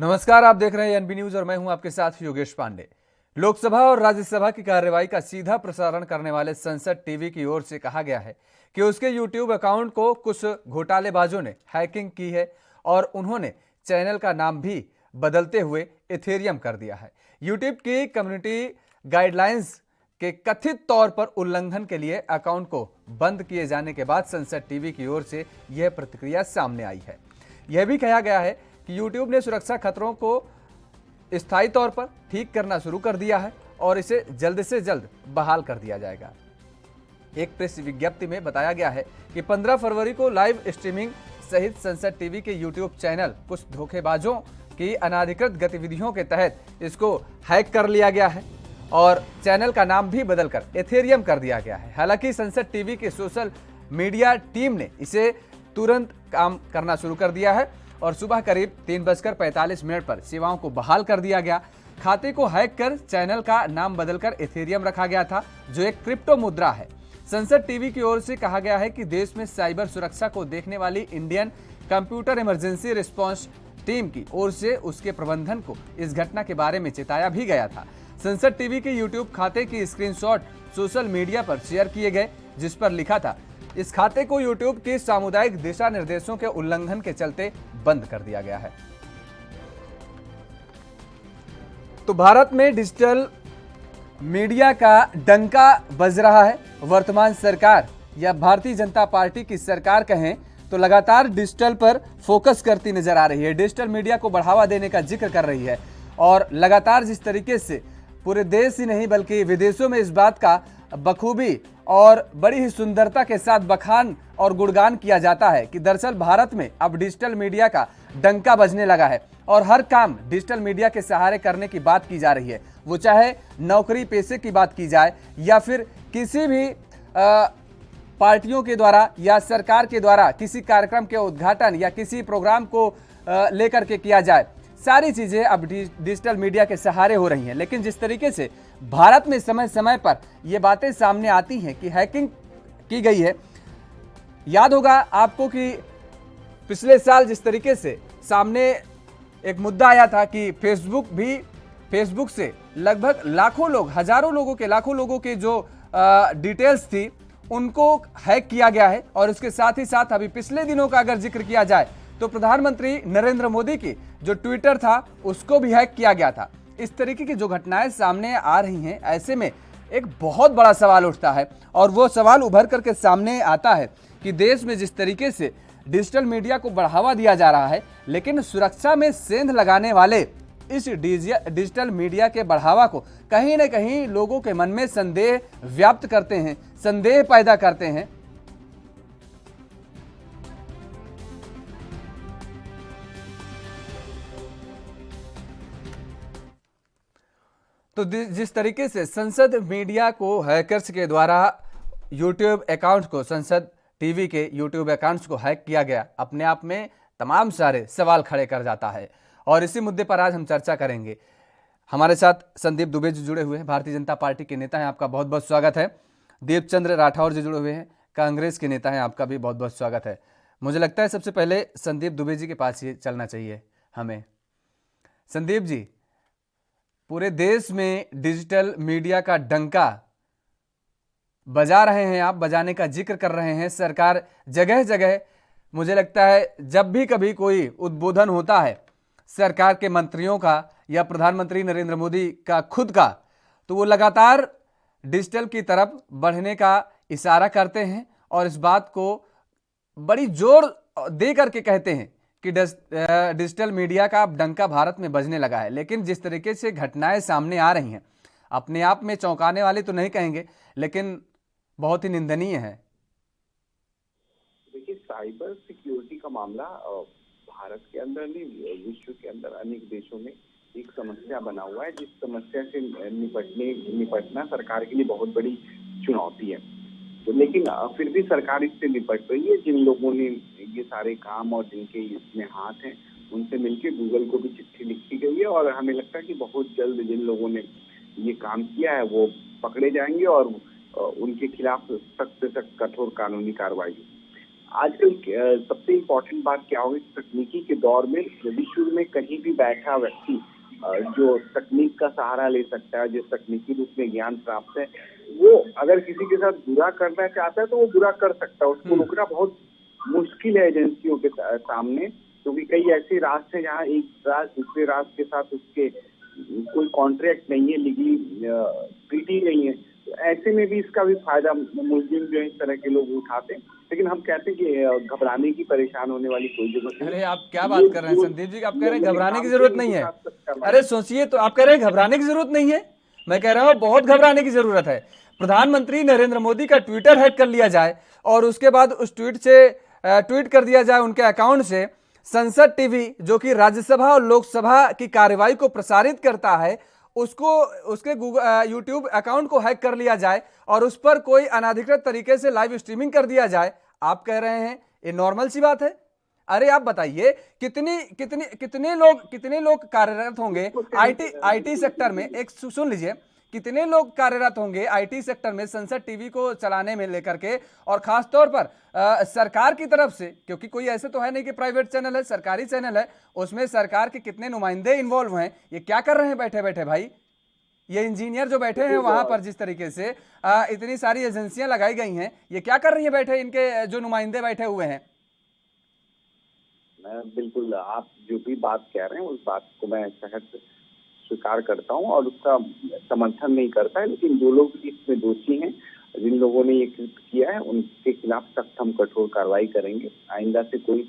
नमस्कार, आप देख रहे हैं एनबी न्यूज और मैं हूं आपके साथ योगेश पांडे। लोकसभा और राज्यसभा की कार्यवाही का सीधा प्रसारण करने वाले संसद टीवी की ओर से कहा गया है कि उसके यूट्यूब अकाउंट को कुछ घोटालेबाजों ने हैकिंग की है और उन्होंने चैनल का नाम भी बदलते हुए इथेरियम कर दिया है। यूट्यूब की कम्युनिटी गाइडलाइंस के कथित तौर पर उल्लंघन के लिए अकाउंट को बंद किए जाने के बाद संसद टीवी की ओर से यह प्रतिक्रिया सामने आई है। यह भी कहा गया है कि YouTube ने सुरक्षा खतरों को स्थायी तौर पर ठीक करना शुरू कर दिया है और इसे जल्द से जल्द बहाल कर दिया जाएगा। एक प्रेस विज्ञप्ति में बताया गया है कि 15 फरवरी को लाइव स्ट्रीमिंग सहित संसद टीवी के YouTube चैनल कुछ धोखेबाजों की अनाधिकृत गतिविधियों के तहत इसको हैक कर लिया गया है और चैनल का नाम भी बदलकर एथेरियम कर दिया गया है। हालांकि संसद टीवी की सोशल मीडिया टीम ने इसे तुरंत काम करना शुरू कर दिया है और सुबह करीब 3:45 पर सेवाओं को बहाल कर दिया गया। खाते को हैक कर चैनल का नाम बदलकर एथेरियम रखा गया था, जो एक क्रिप्टो मुद्रा है। संसद टीवी की ओर से कहा गया है कि देश में साइबर सुरक्षा को देखने वाली Indian computer emergency response team की ओर से उसके प्रबंधन को इस घटना के बारे में चेताया भी गया था। संसद टीवी के यूट्यूब खाते की स्क्रीनशॉट सोशल मीडिया पर शेयर किए गए, जिस पर लिखा था, इस खाते को यूट्यूब के सामुदायिक दिशा निर्देशों के उल्लंघन के चलते बंद कर दिया गया है। तो भारत में डिजिटल मीडिया का डंका बज रहा है। वर्तमान सरकार या भारतीय जनता पार्टी की सरकार कहें तो लगातार डिजिटल पर फोकस करती नजर आ रही है, डिजिटल मीडिया को बढ़ावा देने का जिक्र कर रही है और लगातार जिस तरीके से पूरे देश ही नहीं बल्कि विदेशों में इस बात का बखूबी और बड़ी ही सुंदरता के साथ बखान और गुणगान किया जाता है कि दरअसल भारत में अब डिजिटल मीडिया का डंका बजने लगा है और हर काम डिजिटल मीडिया के सहारे करने की बात की जा रही है। वो चाहे नौकरी पेशे की बात की जाए या फिर किसी भी पार्टियों के द्वारा या सरकार के द्वारा किसी कार्यक्रम के उद्घाटन या किसी प्रोग्राम को लेकर के किया जाए, सारी चीजें अब डिजिटल मीडिया के सहारे हो रही हैं। लेकिन जिस तरीके से भारत में समय समय पर ये बातें सामने आती हैं कि हैकिंग की गई है, याद होगा आपको कि पिछले साल जिस तरीके से सामने एक मुद्दा आया था कि फेसबुक से लगभग लाखों लोग, हजारों लोगों के, लाखों लोगों के जो डिटेल्स थी उनको हैक किया गया है। और इसके साथ ही साथ अभी पिछले दिनों का अगर जिक्र किया जाए तो प्रधानमंत्री नरेंद्र मोदी की जो ट्विटर था उसको भी हैक किया गया था। इस तरीके की जो घटनाएं सामने आ रही हैं, ऐसे में एक बहुत बड़ा सवाल उठता है और वो सवाल उभर करके सामने आता है कि देश में जिस तरीके से डिजिटल मीडिया को बढ़ावा दिया जा रहा है, लेकिन सुरक्षा में सेंध लगाने वाले इस डिजिटल मीडिया के बढ़ावा को कहीं ना कहीं लोगों के मन में संदेह व्याप्त करते हैं, संदेह पैदा करते हैं। तो जिस तरीके से संसद मीडिया को हैकर्स के द्वारा यूट्यूब अकाउंट को, संसद टीवी के यूट्यूब अकाउंट्स को हैक किया गया, अपने आप में तमाम सारे सवाल खड़े कर जाता है और इसी मुद्दे पर आज हम चर्चा करेंगे। हमारे साथ संदीप दुबे जी जुड़े हुए हैं, भारतीय जनता पार्टी के नेता हैं, आपका बहुत बहुत स्वागत है। देवचंद्र राठौर जी जुड़े हुए हैं, कांग्रेस के नेता हैं, आपका भी बहुत बहुत स्वागत है। मुझे लगता है सबसे पहले संदीप दुबे जी के पास ही चलना चाहिए हमें। संदीप जी, पूरे देश में डिजिटल मीडिया का डंका बजा रहे हैं आप, बजाने का जिक्र कर रहे हैं। सरकार जगह जगह, मुझे लगता है जब भी कभी कोई उद्बोधन होता है सरकार के मंत्रियों का या प्रधानमंत्री नरेंद्र मोदी का खुद का, तो वो लगातार डिजिटल की तरफ बढ़ने का इशारा करते हैं और इस बात को बड़ी जोर दे करके कहते हैं कि डिजिटल मीडिया का अब डंका भारत में बजने लगा है। लेकिन जिस तरीके से घटनाएं सामने आ रही हैं, अपने आप में चौंकाने वाली तो नहीं कहेंगे, लेकिन बहुत ही निंदनीय है। देखिए, साइबर सिक्योरिटी का मामला भारत के अंदर नहीं, विश्व के अंदर अनेक देशों में एक समस्या बना हुआ है, जिस समस्या से निपटना सरकार के लिए बहुत बड़ी चुनौती है। तो लेकिन फिर भी सरकार इससे निपट रही है। जिन लोगों ने ये सारे काम और जिनके इसमें हाथ हैं, उनसे मिलकर गूगल को भी चिट्ठी लिखी गई है और हमें लगता है कि बहुत जल्द जिन लोगों ने ये काम किया है वो पकड़े जाएंगे और उनके खिलाफ सख्त से सख्त कठोर कानूनी कार्रवाई। आजकल सबसे इम्पोर्टेंट बात क्या होगी, तकनीकी के दौर में विश्व में कहीं भी बैठा व्यक्ति जो तकनीक का सहारा ले सकता है, जिस तकनीकी रूप में ज्ञान प्राप्त है, वो अगर किसी के साथ बुरा करना चाहता है तो वो बुरा कर सकता है। उसको रोकना बहुत मुश्किल है एजेंसियों के सामने, क्योंकि कई ऐसे राष्ट्र हैं जहाँ एक राष्ट्र दूसरे राष्ट्र के साथ उसके कोई कॉन्ट्रैक्ट नहीं है, लीगली ट्रीटी नहीं है। तो ऐसे में भी इसका भी फायदा मुस्लिम जो है इस तरह के लोग उठाते हैं। लेकिन हम कहते हैं कि घबराने की, परेशान होने वाली कोई जरूरत नहीं। अरे आप क्या बात कर रहे हैं संदीप जी, आप कह रहे हैं घबराने की जरूरत नहीं है। अरे सोचिए तो, आप कह रहे हैं घबराने की जरूरत नहीं है, मैं कह रहा हूँ बहुत घबराने की जरूरत है। प्रधानमंत्री नरेंद्र मोदी का ट्विटर हैक कर लिया जाए और उसके बाद उस ट्वीट कर दिया जाए उनके अकाउंट से, संसद टीवी जो कि राज्यसभा और लोकसभा की कार्यवाही को प्रसारित करता है, उसको उसके गूगल यूट्यूब अकाउंट को हैक कर लिया जाए और उस पर कोई अनाधिकृत तरीके से लाइव स्ट्रीमिंग कर दिया जाए। आप कह रहे हैं ये नॉर्मल सी बात है? अरे आप बताइए कितने लोग कार्यरत होंगे आईटी सेक्टर में, एक सुन लीजिए, कितने लोग कार्यरत होंगे आईटी सेक्टर में संसद टीवी को चलाने में लेकर के, और खास तौर पर सरकार की तरफ से, क्योंकि कोई ऐसे तो है नहीं कि प्राइवेट चैनल है, सरकारी चैनल है, उसमें सरकार के कितने नुमाइंदे इन्वॉल्व हैं। ये क्या कर रहे हैं बैठे बैठे भाई? ये इंजीनियर जो बैठे हैं वहां पर, जिस तरीके से इतनी सारी एजेंसियां लगाई गई हैं, ये क्या कर रही हैं बैठे, इनके जो नुमाइंदे बैठे हुए हैं? मैं बिल्कुल, आप जो भी बात कह रहे हैं उस बात को मैं सहज स्वीकार करता हूं और उसका समर्थन नहीं करता है। लेकिन जो लोग इसमें दोषी हैं, जिन लोगों ने ये कृत्य किया है, उनके खिलाफ सख्त हम कठोर कार्रवाई करेंगे। आइंदा से कोई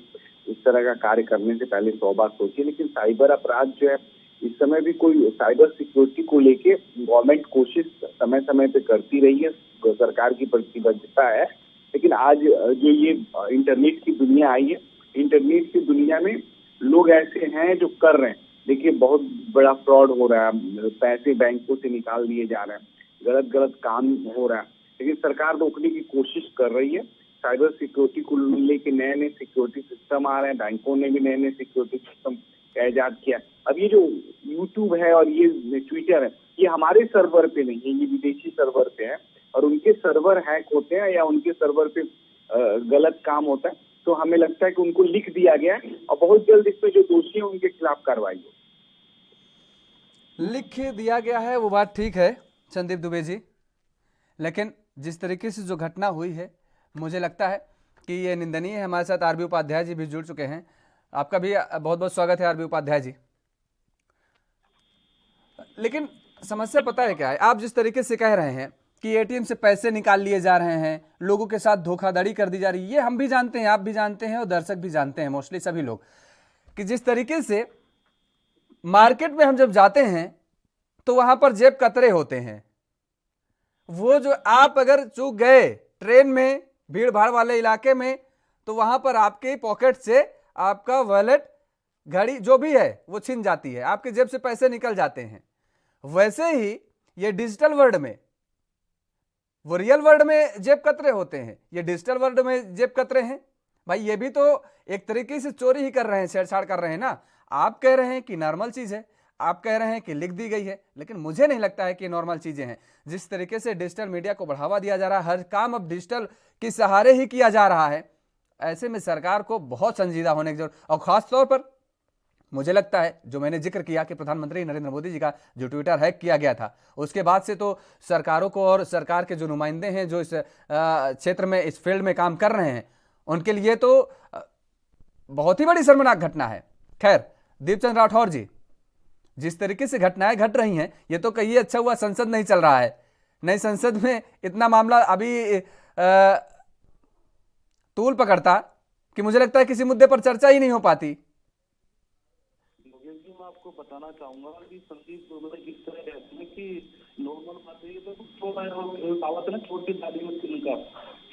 इस तरह का कार्य करने से पहले 100 बार सोचिए। लेकिन साइबर अपराध जो है, इस समय भी कोई साइबर सिक्योरिटी को लेके गवर्नमेंट कोशिश समय समय पे करती रही है, सरकार की प्रतिबद्धता है। लेकिन आज जो ये इंटरनेट की दुनिया आई है, इंटरनेट की दुनिया में लोग ऐसे हैं जो कर रहे हैं। देखिए, बहुत बड़ा फ्रॉड हो रहा है, पैसे बैंकों से निकाल लिए जा रहे हैं, गलत काम हो रहा है। लेकिन सरकार रोकने की कोशिश कर रही है। साइबर सिक्योरिटी को लेके नए नए सिक्योरिटी सिस्टम आ रहे हैं, बैंकों ने भी नए नए सिक्योरिटी सिस्टम ईजाद किया। अब ये जो यूट्यूब है और ये ट्विटर है, ये हमारे सर्वर पे नहीं है, ये विदेशी सर्वर पे है, और उनके सर्वर हैक होते हैं या उनके सर्वर पे गलत काम होता है, तो हमें लगता है कि उनको लिख दिया गया है और बहुत जल्द इसमें जो दोषी हैं उनके खिलाफ कार्रवाई हो। लिख दिया गया है, वो बात ठीक है संदीप दुबे जी, लेकिन जिस तरीके से जो घटना हुई है, मुझे लगता है कि ये निंदनीय है। हमारे साथ आरबी उपाध्याय जी भी जुड़ चुके हैं। आपका भी बहुत बहुत स्वागत है आरबी उपाध्याय जी। लेकिन समस्या पता है क्या है? आप जिस तरीके से कह रहे हैं कि एटीएम से पैसे निकाल लिए जा रहे हैं, लोगों के साथ धोखाधड़ी कर दी जा रही है, ये हम भी जानते हैं, आप भी जानते हैं और दर्शक भी जानते हैं, मोस्टली सभी लोग, कि जिस तरीके से मार्केट में हम जब जाते हैं तो वहां पर जेब कतरे होते हैं। वो जो आप अगर चूक गए ट्रेन में, भीड़ भाड़ वाले इलाके में, तो वहां पर आपके पॉकेट से आपका वॉलेट, घड़ी जो भी है वो छिन जाती है, आपके जेब से पैसे निकल जाते हैं। वैसे ही ये डिजिटल वर्ल्ड में, वो रियल वर्ल्ड में जेब कतरे होते हैं, ये डिजिटल वर्ल्ड में जेब कतरे हैं। भाई ये भी तो एक तरीके से चोरी ही कर रहे हैं, छेड़छाड़ कर रहे हैं ना। आप कह रहे हैं कि नॉर्मल चीज है, आप कह रहे हैं कि लिख दी गई है, लेकिन मुझे नहीं लगता है कि नॉर्मल चीजें हैं। जिस तरीके से डिजिटल मीडिया को बढ़ावा दिया जा रहा है, हर काम अब डिजिटल के सहारे ही किया जा रहा है, ऐसे में सरकार को बहुत संजीदा होने की जरूरत। और खास तौर पर मुझे लगता है, जो मैंने जिक्र किया कि प्रधानमंत्री नरेंद्र मोदी जी का जो ट्विटर हैक किया गया था, उसके बाद से तो सरकारों को और सरकार के जो नुमाइंदे हैं जो इस क्षेत्र में, इस फील्ड में काम कर रहे हैं, उनके लिए तो बहुत ही बड़ी शर्मनाक घटना है। खैर, दीपचंद राठौर जी, जिस तरीके से घटनाएं घट रही हैं, ये तो कहिए अच्छा हुआ संसद नहीं चल रहा है, नहीं संसद में इतना मामला अभी तूल पकड़ता कि मुझे लगता है किसी मुद्दे पर चर्चा ही नहीं हो पाती। मैं आपको बताना चाहूंगा कि संदीप इस तरह रहते हैं कि नॉर्मल बात है, तो ना छोटी दादी में उनका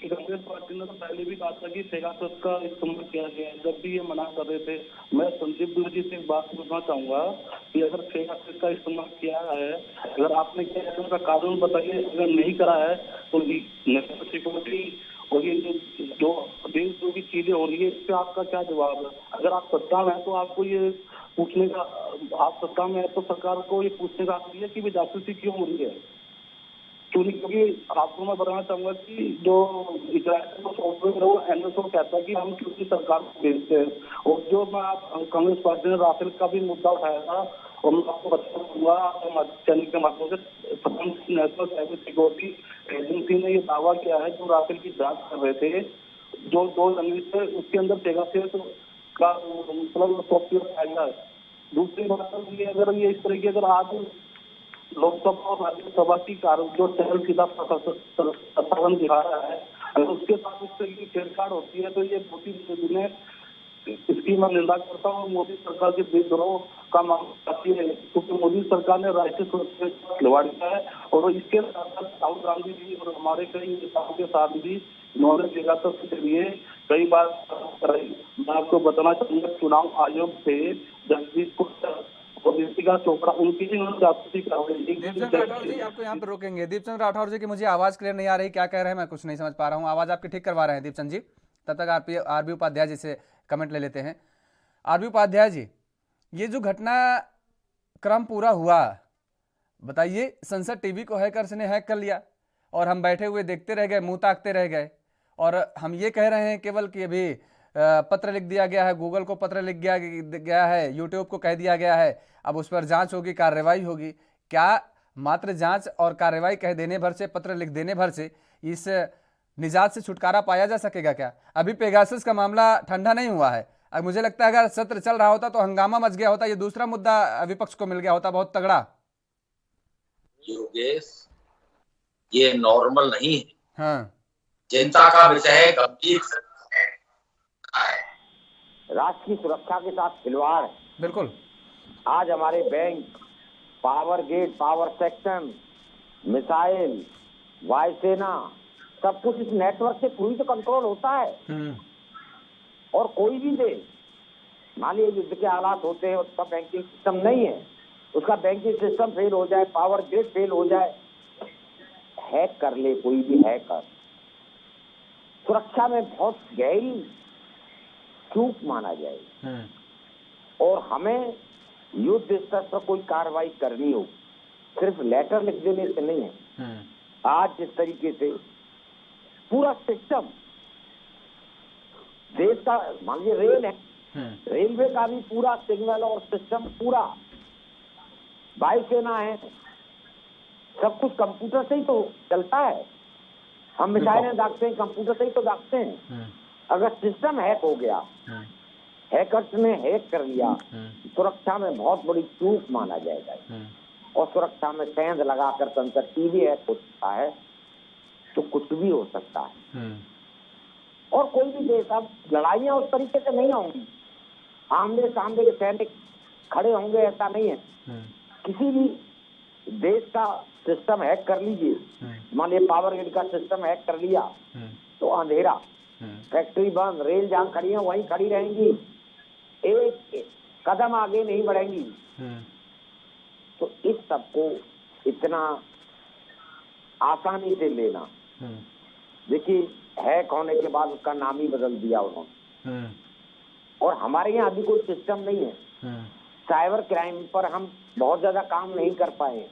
कि कांग्रेस पार्टी ने तो पहले भी कहा था कि पेगासस का इस्तेमाल किया गया है, जब भी ये मना कर रहे थे। मैं संदीप दुबे जी से एक बात पूछना चाहूंगा कि अगर पेगासस का इस्तेमाल किया है, अगर आपने किया है तो उसका कानून बताइए, अगर नहीं करा है तो नेशनल सिक्योरिटी और ये जो देश जो भी चीजें हो रही है, इस पे आपका क्या जवाब है? अगर आप सत्ता में है तो आपको ये पूछने का, आप सत्ता में है तो सरकार को ये पूछने का हक है कि जासूसी क्यों हो रही है? चोरी, क्योंकि आपको मैं बताना चाहूंगा कि जो इजराइल का सॉफ्टवेयर है वो एनएसओ कहता है कि हम क्योंकि सरकार को भेजते हैं। और जो मैं कांग्रेस पार्टी ने राफेल का भी मुद्दा उठाया था, और मैं आपको बता दूंगा चैनल के माध्यम से, नेशनल साइबर सिक्योरिटी एजेंसी ने ये दावा किया है, जो राफेल की जांच कर रहे थे, जो 2 जनवरी से उसके अंदर पेगासस का मतलब सॉफ्टवेयर आएगा। दूसरी बात ये, अगर ये इस तरह की अगर आज लोकसभा और राज्यसभा की कार्य जो सरल सीधा प्रसारण दिखा रहा है, अगर उसके साथ इस तरह की छेड़छाड़ होती है तो ये मोदी ने इसकी मैं निंदा करता हूँ। मोदी सरकार के देशद्रोह का मामला आती है, क्योंकि मोदी सरकार ने राष्ट्रीय सुरक्षा के साथ खिलवाड़ किया है। और इसके साथ साथ राहुल गांधी जी और हमारे कई नेताओं के साथ भी इन्होंने पेगासस के लिए कई बार मैं आपको बताना चाहूंगा, चुनाव आयोग से जगदीश और दीपिका चोपड़ा उनकी भी जासूसी कार्रवाई। दीपचंद राठौर जी, आपको यहाँ पर रोकेंगे। दीपचंद राठौर जी की मुझे आवाज क्लियर नहीं आ रही, क्या कह रहे हैं मैं कुछ नहीं समझ पा रहा हूँ। आवाज आपकी ठीक करवा रहे हैं दीपचंद जी, तब तक आरबी उपाध्याय जी से कमेंट ले लेते हैं। आरबी उपाध्याय जी, ये जो घटना क्रम पूरा हुआ, बताइए, संसद टीवी को हैकर्स ने हैक कर लिया और हम बैठे हुए देखते रह गए, मुंह ताकते रह गए, और हम ये कह रहे हैं केवल कि अभी पत्र लिख दिया गया है, गूगल को पत्र लिख गया है, यूट्यूब को कह दिया गया है, अब उस पर जांच होगी, कार्रवाई होगी। क्या मात्र जांच और कार्रवाई कह देने भर से, पत्र लिख देने भर से इस निजात से छुटकारा पाया जा सकेगा क्या? अभी पेगासस का मामला ठंडा नहीं हुआ है। अब मुझे लगता है अगर सत्र चल रहा होता तो हंगामा मच गया होता, ये दूसरा मुद्दा विपक्ष को मिल गया होता बहुत तगड़ा। योगेश, ये नॉर्मल नहीं है। हाँ, चिंता का विषय है, गंभीर राष्ट्र की सुरक्षा के साथ खिलवाड़। बिल्कुल। आज हमारे bank, power gate, power section, missile, वायुसेना, सब कुछ इस नेटवर्क से पूरी तो कंट्रोल होता है। और कोई भी देश, मान लीजिए युद्ध के हालात होते हैं, उसका बैंकिंग सिस्टम नहीं है, उसका बैंकिंग सिस्टम फेल हो जाए, पावर ग्रिड फेल हो जाए, हैक कर ले कोई भी हैकर, सुरक्षा में बहुत गहरी चूक माना जाएगी। और हमें युद्ध स्तर पर कोई कार्रवाई करनी हो, सिर्फ लेटर लिख देने से नहीं है। आज जिस तरीके से पूरा सिस्टम देश का, मान लीजिए रेल है, रेलवे का भी पूरा सिग्नल और सिस्टम पूरा, वायुसेना है, सब कुछ कंप्यूटर से ही तो चलता है। हम मिसाइलें दागते हैं, कंप्यूटर से ही तो दागते हैं। अगर सिस्टम हैक हो गया, हैकर्स ने हैक कर लिया, सुरक्षा में बहुत बड़ी चूक माना जाएगा। और सुरक्षा में सेंध लगाकर संसद टीवी हैक हो सकता है तो कुछ भी हो सकता है। और कोई भी देश, अब लड़ाइयां उस तरीके से नहीं होंगी, आमने सामने के सैनिक खड़े होंगे, ऐसा नहीं है। किसी भी देश का सिस्टम हैक कर लीजिए, मान लीजिए पावर ग्रिड का सिस्टम हैक कर लिया तो अंधेरा, फैक्ट्री बंद, रेल जहां खड़ी है वहीं खड़ी रहेंगी, एक कदम आगे नहीं बढ़ेंगी। तो इस सब को इतना आसानी से लेना, देखिए हैक होने के बाद उसका नाम ही बदल दिया उन्होंने। और हमारे यहाँ अभी कोई सिस्टम नहीं है। साइबर क्राइम पर हम बहुत ज्यादा काम नहीं कर पाए,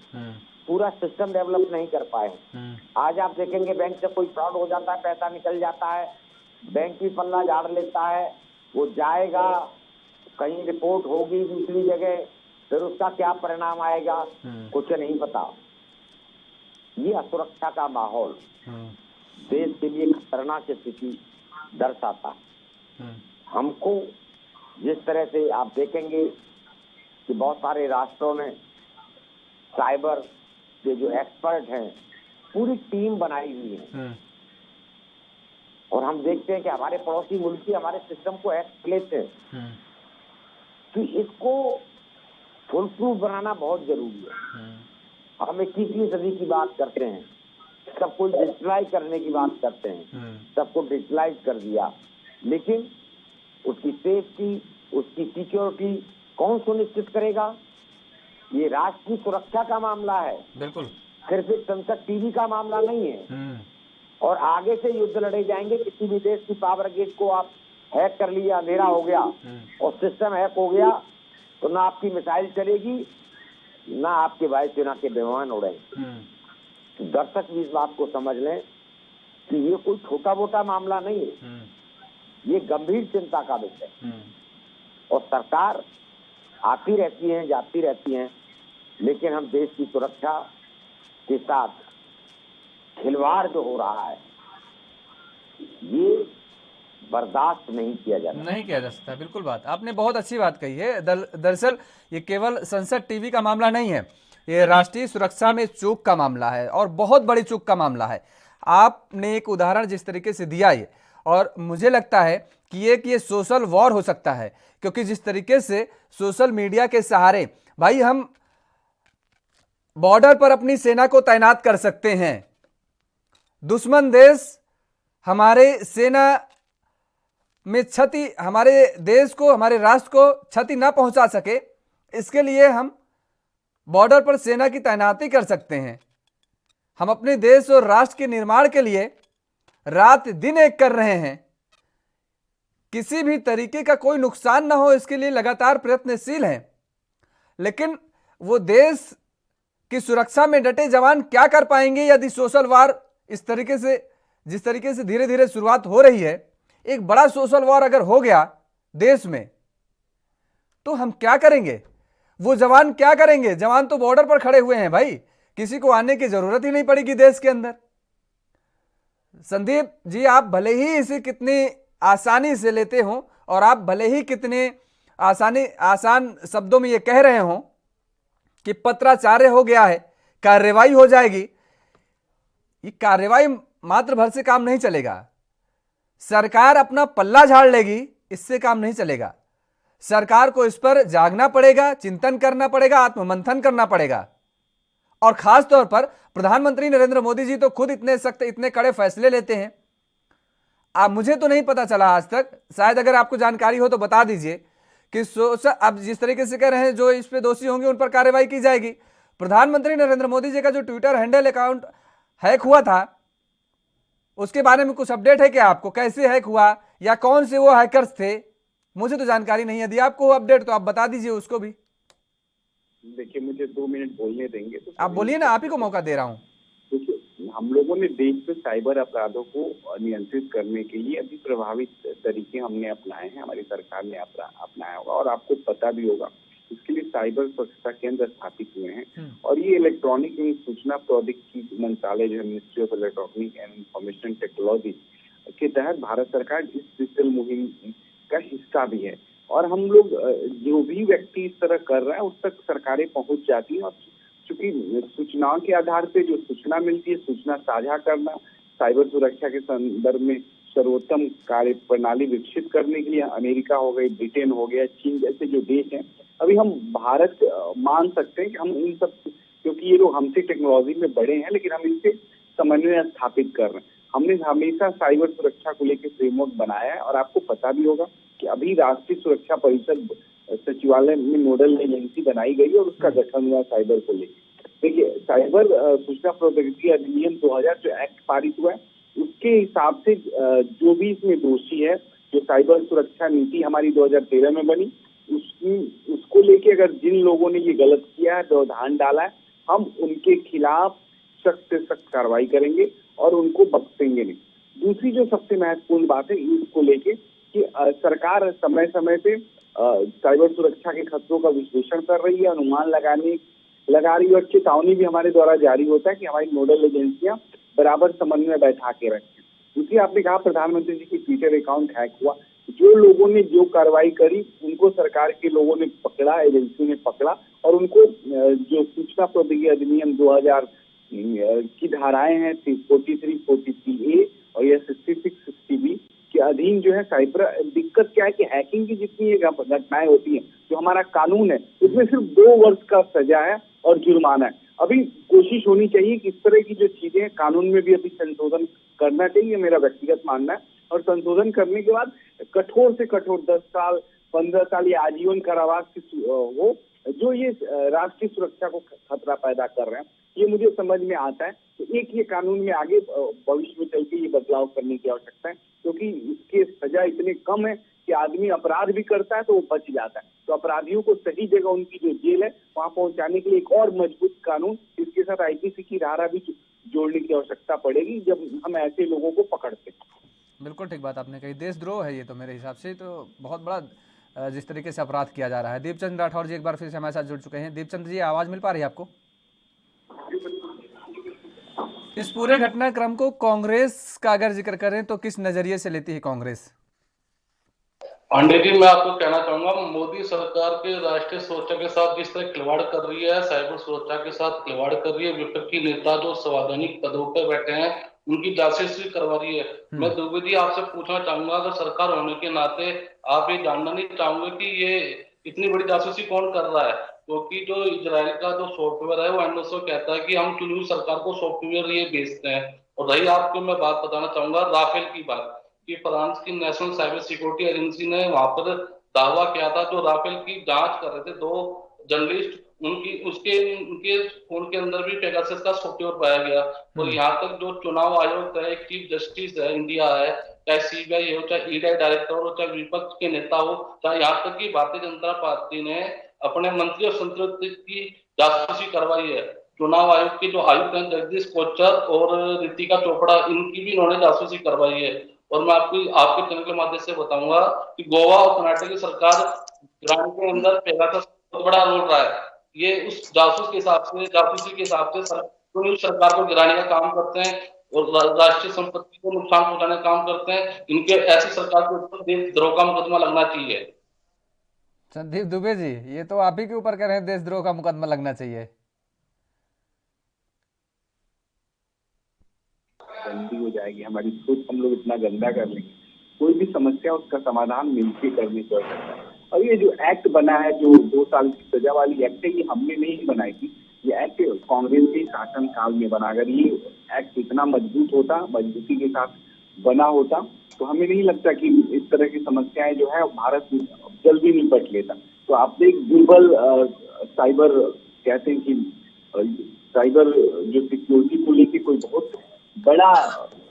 पूरा सिस्टम डेवलप नहीं कर पाए। आज आप देखेंगे बैंक से कोई फ्रॉड हो जाता है, पैसा निकल जाता है, बैंक भी पल्ला झाड़ लेता है, वो जाएगा, कहीं रिपोर्ट होगी दूसरी जगह, फिर उसका क्या परिणाम आएगा कुछ नहीं पता। ये असुरक्षा का माहौल देश के लिए खतरनाक स्थिति दर्शाता है। हमको जिस तरह से आप देखेंगे कि बहुत सारे राष्ट्रों ने साइबर के जो एक्सपर्ट हैं पूरी टीम बनाई हुई है, और हम देखते हैं कि हमारे पड़ोसी मुल्क ही हमारे सिस्टम को हैक कर लेते हैं। कि इसको फुल प्रूफ बनाना बहुत जरूरी है। हम 21वीं सदी की बात करते हैं, सब कुछ डिजिटलाइज करने की बात करते हैं, सबको डिजिटलाइज कर दिया, लेकिन उसकी सेफ्टी, उसकी सिक्योरिटी कौन सुनिश्चित करेगा? ये राष्ट्र की सुरक्षा का मामला है, बिल्कुल, सिर्फ एक संसद टीवी का मामला नहीं है। और आगे से युद्ध लड़े जाएंगे। किसी भी देश की पावर ग्रिड को आप हैक कर लिया, अंधेरा हो गया और सिस्टम हैक हो गया, तो ना आपकी मिसाइल चलेगी, ना आपके वायुसेना के विमान उड़ेंगे। दर्शक भी इस बात को समझ लें कि ये कोई छोटा मोटा मामला नहीं है, ये गंभीर चिंता का विषय है। और सरकार आती रहती है, जाती रहती है, लेकिन हम देश की सुरक्षा के साथ खिलवाड़ जो हो रहा है ये बर्दाश्त नहीं किया जा सकता। बिल्कुल बात आपने बहुत अच्छी बात कही है। दरअसल ये केवल संसद टीवी का मामला नहीं है, ये राष्ट्रीय सुरक्षा में चूक का मामला है और बहुत बड़ी चूक का मामला है। आपने एक उदाहरण जिस तरीके से दिया ये, और मुझे लगता है कि ये सोशल वॉर हो सकता है, क्योंकि जिस तरीके से सोशल मीडिया के सहारे भाई हम बॉर्डर पर अपनी सेना को तैनात कर सकते हैं, दुश्मन देश हमारे सेना में क्षति, हमारे देश को, हमारे राष्ट्र को क्षति ना पहुंचा सके, इसके लिए हम बॉर्डर पर सेना की तैनाती कर सकते हैं। हम अपने देश और राष्ट्र के निर्माण के लिए रात दिन एक कर रहे हैं, किसी भी तरीके का कोई नुकसान ना हो इसके लिए लगातार प्रयत्नशील हैं। लेकिन वो देश की सुरक्षा में डटे जवान क्या कर पाएंगे यदि सोशल वार इस तरीके से, जिस तरीके से धीरे धीरे शुरुआत हो रही है, एक बड़ा सोशल वॉर अगर हो गया देश में तो हम क्या करेंगे? वो जवान क्या करेंगे? जवान तो बॉर्डर पर खड़े हुए हैं भाई, किसी को आने की जरूरत ही नहीं पड़ेगी देश के अंदर। संदीप जी, आप भले ही इसे कितनी आसानी से लेते हो और आप भले ही कितने आसान शब्दों में ये कह रहे हो कि पत्राचार्य हो गया है, कार्रवाई हो जाएगी, ये कार्रवाई मात्र भर से काम नहीं चलेगा। सरकार अपना पल्ला झाड़ लेगी, इससे काम नहीं चलेगा। सरकार को इस पर जागना पड़ेगा, चिंतन करना पड़ेगा, आत्ममंथन करना पड़ेगा। और खास तौर पर प्रधानमंत्री नरेंद्र मोदी जी तो खुद इतने सख्त, इतने कड़े फैसले लेते हैं। आप, मुझे तो नहीं पता चला आज तक, शायद अगर आपको जानकारी हो तो बता दीजिए कि अब जिस तरीके से कह रहे हैं जो इस पे दोषी होंगे उन पर कार्रवाई की जाएगी। प्रधानमंत्री नरेंद्र मोदी जी का जो ट्विटर हैंडल अकाउंट हैक हुआ था, उसके बारे में कुछ अपडेट है क्या आपको? कैसे हैक हुआ या कौन से वो हैकर्स थे? मुझे तो जानकारी नहीं है। यदि आपको अपडेट तो आप बता दीजिए उसको भी। देखिए, मुझे 2 मिनट बोलने देंगे तो आप बोलिए ना, आप ही को मौका दे रहा हूँ। देखिए, हम लोगों ने देश में साइबर अपराधों को नियंत्रित करने के लिए अभी प्रभावित तरीके हमने अपनाए हैं, हमारी सरकार ने अपनाया होगा और आपको पता भी होगा। इसके लिए साइबर सुरक्षा केंद्र स्थापित हुए हैं और ये इलेक्ट्रॉनिक एवं सूचना प्रौद्योगिकी मंत्रालय जो है, ministry of electronic and information technology के तहत भारत सरकार इस डिजिटल मुहिम का हिस्सा भी है। और हम लोग जो भी व्यक्ति इस तरह कर रहा है उस तक सरकारें पहुंच जाती हैं। और चूंकि सूचनाओं के आधार पे जो सूचना मिलती है, सूचना साझा करना, साइबर सुरक्षा के संदर्भ में सर्वोत्तम कार्य प्रणाली विकसित करने के लिए अमेरिका हो गई, ब्रिटेन हो गया, चीन जैसे जो देश हैं, अभी हम भारत मान सकते हैं कि हम इन सब, क्योंकि ये लोग हमसे टेक्नोलॉजी में बड़े हैं, लेकिन हम इनसे समन्वय स्थापित कर रहे हैं। हमने हमेशा साइबर सुरक्षा को लेकर फ्रेमवर्क बनाया है और आपको पता भी होगा कि अभी राष्ट्रीय सुरक्षा परिषद सचिवालय में नोडल एजेंसी बनाई गई और उसका गठन हुआ साइबर को लेकर। देखिए, साइबर सूचना प्रौद्योगिकी अधिनियम 2000 जो एक्ट पारित हुआ है, उसके हिसाब से जो भी इसमें दोषी है, जो साइबर सुरक्षा नीति हमारी 2013 में बनी, उसको लेके अगर जिन लोगों ने ये गलत किया है, व्यवधान डाला है, हम उनके खिलाफ सख्त से सख्त कार्रवाई करेंगे और उनको बख्शेंगे नहीं। दूसरी जो सबसे महत्वपूर्ण बात है इसको लेके कि सरकार समय समय पे साइबर सुरक्षा के खतरों का विश्लेषण कर रही है, अनुमान लगा रही है और चेतावनी भी हमारे द्वारा जारी होता है कि हमारी नोडल एजेंसियां बराबर समन्वय बैठा के रखें। दूसरी, आपने कहा प्रधानमंत्री जी की ट्विटर अकाउंट हैक हुआ, जो लोगों ने जो कार्रवाई करी उनको सरकार के लोगों ने पकड़ा, एजेंसी ने पकड़ा और उनको जो सूचना प्रौद्योगिकी अधिनियम 2000 की धाराएं हैं 43, 43A और यह 66, 60B के अधीन जो है साइबर, दिक्कत क्या है कि हैकिंग की जितनी घटनाएं होती हैं, जो हमारा कानून है उसमें सिर्फ 2 वर्ष का सजा है और जुर्माना है। अभी कोशिश होनी चाहिए कि इस तरह की जो चीजें हैं कानून में भी अभी संशोधन करना चाहिए, मेरा व्यक्तिगत मानना है। और संशोधन करने के बाद कठोर से कठोर 10 साल, 15 साल या आजीवन कारावास हो, जो ये राष्ट्रीय सुरक्षा को खतरा पैदा कर रहे हैं, ये मुझे समझ में आता है। तो एक ये कानून में आगे भविष्य में चल के ये बदलाव करने की आवश्यकता है, क्योंकि इसके सजा इतने कम है कि आदमी अपराध भी करता है तो वो बच जाता है। तो अपराधियों को सही जगह उनकी जो जेल है वहां पहुंचाने के लिए एक और मजबूत कानून, इसके साथ IPC की धारा भी जोड़ने की आवश्यकता पड़ेगी जब हम ऐसे लोगों को पकड़ते हैं। बिल्कुल ठीक बात आपने कही, देशद्रोह है ये तो मेरे हिसाब से तो बहुत बड़ा जिस तरीके से अपराध किया जा रहा है। दीपचंद राठौर जी एक बार फिर से हमारे साथ जुड़ चुके हैं। दीपचंद जी, आवाज मिल पा रही है आपको? इस पूरे घटनाक्रम को कांग्रेस का अगर जिक्र करें तो किस नजरिए से लेती है कांग्रेस? पांडे जी, मैं आपको कहना चाहूंगा, मोदी सरकार के राष्ट्रीय सुरक्षा के साथ जिस तरह खिलवाड़ कर रही है, साइबर सुरक्षा के साथ खिलवाड़ कर रही है, विपक्षी नेता जो संवैधानिक पदों पर बैठे हैं उनकी जासूसी करवा रही है। मैं दुबे जी आपसे पूछना चाहूंगा, अगर सरकार होने के नाते आप ये जानना नहीं चाहूंगे कि ये इतनी बड़ी जासूसी कौन कर रहा है? क्योंकि जो इजराइल का जो सॉफ्टवेयर है वो एनएसओ कहता है कि हम चुनी हुई सरकार को सॉफ्टवेयर ये बेचते हैं। और रही आपको मैं बात बताना चाहूंगा राफेल की बात, कि फ्रांस की नेशनल साइबर सिक्योरिटी एजेंसी ने वहां पर दावा किया था, जो राफेल की जांच कर रहे थे 2 जर्नलिस्ट, उनके फोन के अंदर भी पेगासस का सॉफ्टवेयर पाया गया। और यहाँ तक जो चुनाव आयोग का एक चीफ जस्टिस है इंडिया है, चाहे सीबीआई हो, चाहे ईडी डायरेक्टर हो, चाहे विपक्ष के नेता हो, चाहे यहाँ तक कि भारतीय जनता पार्टी ने अपने मंत्री और संतृप्ति की जासूसी करवाई है। चुनाव आयोग के जो आयुक्त हैं जगदीश कोचर और रितिका चोपड़ा, इनकी भी इन्होंने जासूसी करवाई है। और मैं आपके चैनल के माध्यम से बताऊंगा कि गोवा और कर्नाटक की सरकार ग्राम के अंदर पेगासस बहुत बड़ा रोल रहा है। ये उस जासूसी के हिसाब से सरकार को गिराने का काम करते हैं और राष्ट्रीय संपत्ति को नुकसान पहुंचाने का काम करते हैं। इनके ऐसी सरकार के ऊपर देशद्रोह का मुकदमा लगना चाहिए। संदीप दुबे जी, ये तो आप ही के ऊपर कह रहे हैं देशद्रोह का मुकदमा लगना चाहिए। गंदी हो जाएगी हमारी सोच, हम लोग इतना गंदा कर लेंगे। कोई भी समस्या उसका समाधान मिलकर करने की आवश्यकता है। और ये जो एक्ट बना है, जो 2 साल की सजा वाली एक्ट है, ये हमने नहीं बनाई थी। ये एक्ट कांग्रेस के शासन काल में बना। अगर ये एक्ट इतना मजबूती के साथ बना होता तो हमें नहीं लगता कि इस तरह की समस्याएं जो है भारत जल्दी निपट लेता। तो आप एक दुर्बल साइबर कहते हैं कि साइबर जो सिक्योरिटी को लेकर कोई बहुत बड़ा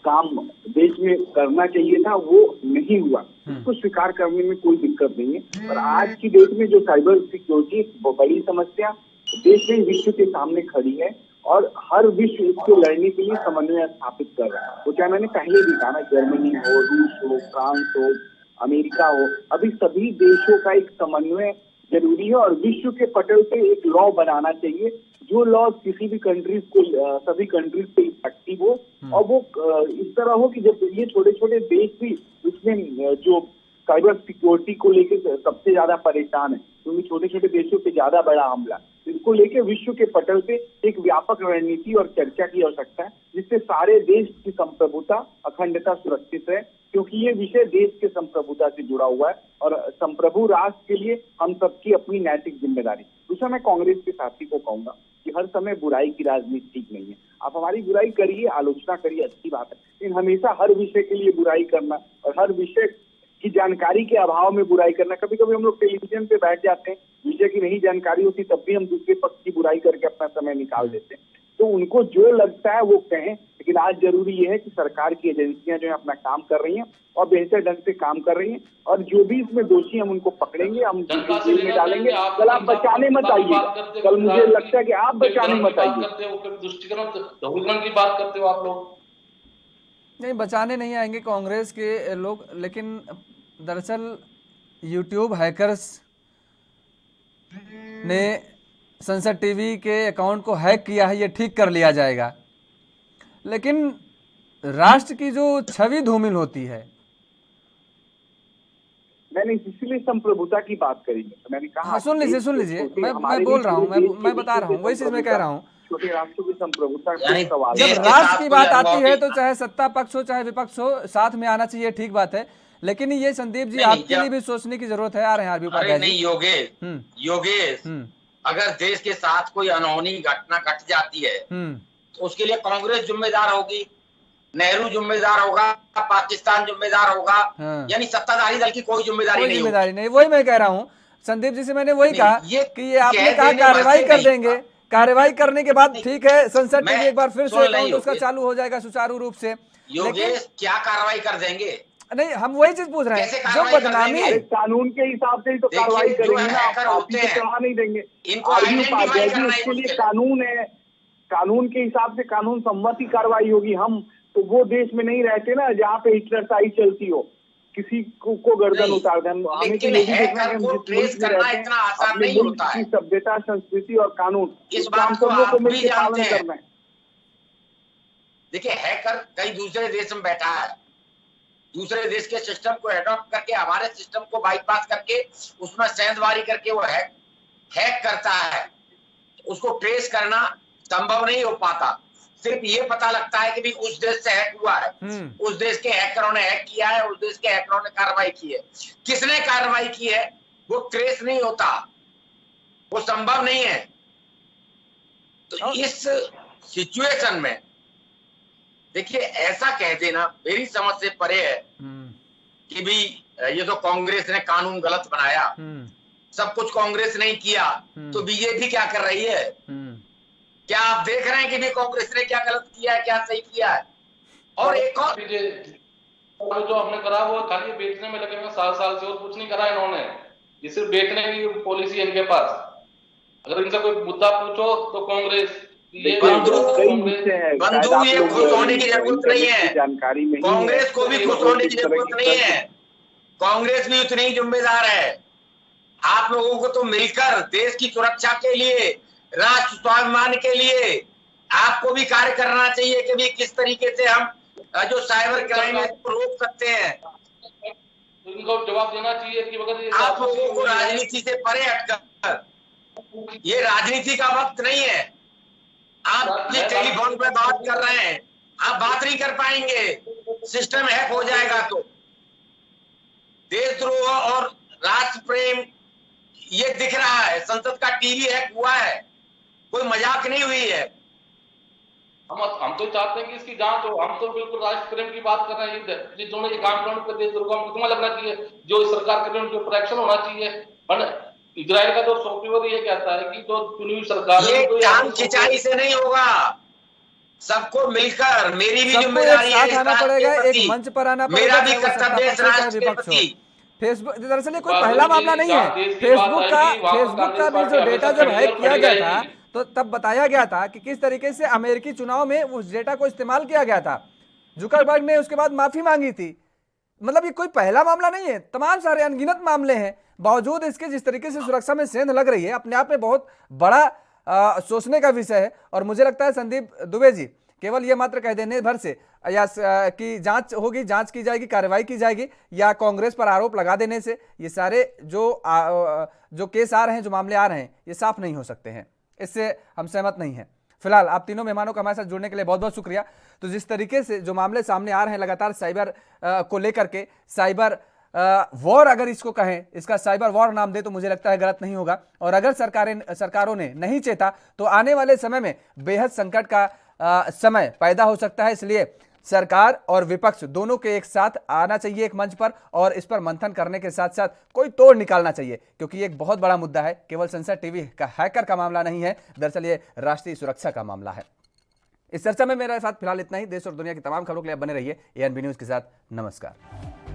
काम देश में करना चाहिए था, वो नहीं हुआ। उसको स्वीकार करने में कोई दिक्कत नहीं है। और आज की डेट में जो साइबर सिक्योरिटी बड़ी समस्या देश में विश्व के सामने खड़ी है और हर विश्व इसको लड़ने के लिए समन्वय स्थापित कर रहा है। तो क्या मैंने पहले भी कहा ना, जर्मनी हो, रूस हो, फ्रांस हो, अमेरिका हो, अभी सभी देशों का एक समन्वय जरूरी है। और विश्व के पटल पे एक लॉ बनाना चाहिए, जो लॉ किसी भी कंट्रीज को, सभी कंट्रीज पे इफेक्टिव हो। और वो इस तरह हो कि जब ये छोटे छोटे देश भी उसमें जो साइबर सिक्योरिटी को लेकर सबसे ज्यादा परेशान है, क्योंकि छोटे छोटे देशों पे ज्यादा बड़ा हमला, इसको लेकर विश्व के पटल पे एक व्यापक रणनीति और चर्चा की आवश्यकता है, जिससे सारे देश की संप्रभुता, अखंडता सुरक्षित है। क्योंकि ये विषय देश के संप्रभुता से जुड़ा हुआ है और संप्रभु राष्ट्र के लिए हम सबकी अपनी नैतिक जिम्मेदारी। दूसरा, मैं कांग्रेस के साथी को कहूंगा कि हर समय बुराई की राजनीति ठीक नहीं है। आप हमारी बुराई करिए, आलोचना करिए, अच्छी बात है, लेकिन हमेशा हर विषय के लिए बुराई करना और हर विषय की जानकारी के अभाव में बुराई करना। कभी कभी हम लोग टेलीविजन पे बैठ जाते हैं, विषय की नहीं जानकारी होती, तब भी हम दूसरे पक्ष की बुराई करके अपना समय निकाल देते हैं। तो उनको जो लगता है वो कहें, लेकिन आज जरूरी ये है कि सरकार की एजेंसियां जो है अपना काम कर रही हैं और बेहतर ढंग से काम कर रही हैं। और जो भी इसमें दोषी हम उनको पकड़ेंगे, हम जेल में डालेंगे। कल आप बचाने मत आइए, कल मुझे लगता है कि आप बचाने मत आइए। तुष्टिकरण की बात करते हो आप लोग। नहीं, बचाने नहीं आएंगे कांग्रेस के लोग, लेकिन दरअसल यूट्यूब हैकर्स ने संसद टीवी के अकाउंट को हैक किया है, ये ठीक कर लिया जाएगा। लेकिन राष्ट्र की जो छवि धूमिल होती है, मैंने इसीलिए संप्रभुता की बात करी। मैंने कहा, हाँ, सुन लीजिए, मैं बोल रहा हूँ, मैं बता रहा हूँ, वही चीज मैं कह रहा हूँ। छोटे राष्ट्रों की संप्रभुता जब राष्ट्र की बात आती है तो चाहे सत्ता पक्ष हो चाहे विपक्ष हो, साथ में आना चाहिए, ठीक बात है। लेकिन ये संदीप जी, आपके लिए भी सोचने की जरूरत है। आ रहे हैं आरबी उपाध्याय जी। योगेश, अगर देश के साथ कोई अनहोनी घटना घट जाती है तो उसके लिए कांग्रेस जिम्मेदार होगी, नेहरू जिम्मेदार होगा, पाकिस्तान जिम्मेदार होगा, यानी सत्ताधारी दल की कोई जिम्मेदारी नहीं। वही मैं कह रहा हूँ संदीप जी से, मैंने वही कहा कि ये आपने कहा कार्रवाई कर देंगे, कार्रवाई करने के बाद ठीक है, संसद टीवी एक बार फिर से अकाउंट उसका चालू हो जाएगा सुचारू रूप से। योगेश, क्या कार्रवाई कर देंगे? नहीं, हम वही चीज पूछ रहे हैं, जो बदनामी कानून के हिसाब से ही तो कार्रवाई करेंगे ना, आप नहीं देंगे। इनको आइडेंटिफाई करना है, कानून है, कानून के हिसाब से कानून सम्मत ही कार्रवाई होगी। हम तो वो देश में नहीं रहते ना जहाँ पे हिटलरशाही चलती हो, किसी को गर्दन उतार दें। हमें तो ये भी देखना है हम जिस मुल्क में रहते हैं अपने मुल्क की सभ्यता, संस्कृति और कानून इस बात को आप भी जानते हैं। करना है। देखिए, हैकर कई दूसरे देश में बैठा है, दूसरे देश के सिस्टम को एडॉप्ट करके हमारे सिस्टम को बाईपास करके उसमें सेंधमारी करके वो हैक करता है। उसको ट्रेस करना संभव नहीं हो पाता। सिर्फ ये पता लगता है कि भी उस देश से हैक हुआ है, उस देश के हैकरों ने हैक किया है, उस देश के हैकरों ने कार्रवाई की है। किसने कार्रवाई की है वो ट्रेस नहीं होता, वो संभव नहीं है। तो इस सिचुएशन में देखिए, ऐसा कह देना मेरी समझ से परे है कि भी ये तो कांग्रेस ने कानून गलत बनाया, सब कुछ कांग्रेस ने किया, तो बीजेपी क्या कर रही है? क्या आप देख रहे हैं कि भी कांग्रेस ने क्या गलत किया है, क्या सही किया है? और एक और जो हमने करा वो खाली बेचने में लगे हुए 7 साल से, और कुछ नहीं करा इन्होंने। ये सिर्फ बेचने की पॉलिसी है इनके पास। अगर इनसे कोई मुद्दा पूछो तो कांग्रेस बंधु ये खुश होने की जरूरत नहीं है, जानकारी में कांग्रेस को भी खुश होने की जरूरत नहीं है। कांग्रेस भी उतनी ही जिम्मेदार है। आप लोगों को तो मिलकर देश की सुरक्षा के लिए, राष्ट्र स्वाभिमान के लिए आपको भी कार्य करना चाहिए कि भी किस तरीके से हम जो साइबर क्राइम है उसको रोक सकते हैं। इनको जवाब देना चाहिए कि अगर आप लोगों को राजनीति से परे हटकर, ये राजनीति का वक्त नहीं है। आप जिस टेलीफोन पे बात कर रहे हैं आप बात नहीं कर पाएंगे, सिस्टम हैक हो जाएगा। तो देशद्रोह और राष्ट्र प्रेम ये दिख रहा है। संसद का टीवी हैक हुआ है, कोई मजाक नहीं हुई है। हम तो चाहते हैं कि इसकी जांच हो। हम तो बिल्कुल राष्ट्र प्रेम की बात कर रहे हैं। जिन्होंने ये काम करने पर देशद्रोह का मुकदमा लगना चाहिए, जो सरकार के उनके ऊपर एक्शन होना चाहिए। इजराइल का तो सॉफ्टवेयर ये कहता है कि जो चुनी सरकार ये टांग खिंचाई से नहीं होगा, सबको मिलकर, मेरी भी जिम्मेदारी है, आना पड़ेगा, एक मंच पर आना पड़ेगा, मेरा भी कर्तव्य है राष्ट्र के प्रति। फेसबुक दरअसल ये कोई पहला मामला नहीं है। फेसबुक का भी जो डेटा जब हैक किया गया था तो तब बताया गया था कि किस तरीके से अमेरिकी चुनाव में उस डेटा को इस्तेमाल किया गया था। जुकरबर्ग ने उसके बाद माफी मांगी थी। मतलब ये कोई पहला मामला नहीं है, तमाम सारे अनगिनत मामले हैं। बावजूद इसके जिस तरीके से सुरक्षा में सेंध लग रही है, अपने आप में बहुत बड़ा सोचने का विषय है। और मुझे लगता है संदीप दुबे जी, केवल ये मात्र कह देने भर से या कि जांच होगी, जांच की जाएगी, कार्रवाई की जाएगी, या कांग्रेस पर आरोप लगा देने से ये सारे जो केस आ रहे हैं, जो मामले आ रहे हैं, ये साफ नहीं हो सकते हैं। इससे हम सहमत नहीं हैं। फिलहाल आप तीनों मेहमानों का हमारे साथ जुड़ने के लिए बहुत बहुत शुक्रिया। तो जिस तरीके से जो मामले सामने आ रहे हैं लगातार साइबर को लेकर के, साइबर वॉर अगर इसको कहें, इसका साइबर वॉर नाम दे तो मुझे लगता है गलत नहीं होगा। और अगर सरकारों ने नहीं चेता तो आने वाले समय में बेहद संकट का समय पैदा हो सकता है। इसलिए सरकार और विपक्ष दोनों के एक साथ आना चाहिए एक मंच पर, और इस पर मंथन करने के साथ साथ कोई तोड़ निकालना चाहिए, क्योंकि ये एक बहुत बड़ा मुद्दा है। केवल संसद टीवी का हैकर का मामला नहीं है, दरअसल ये राष्ट्रीय सुरक्षा का मामला है। इस चर्चा में मेरे साथ फिलहाल इतना ही। देश और दुनिया की तमाम खबरों के लिए बने रहिए एएनबी न्यूज के साथ। नमस्कार।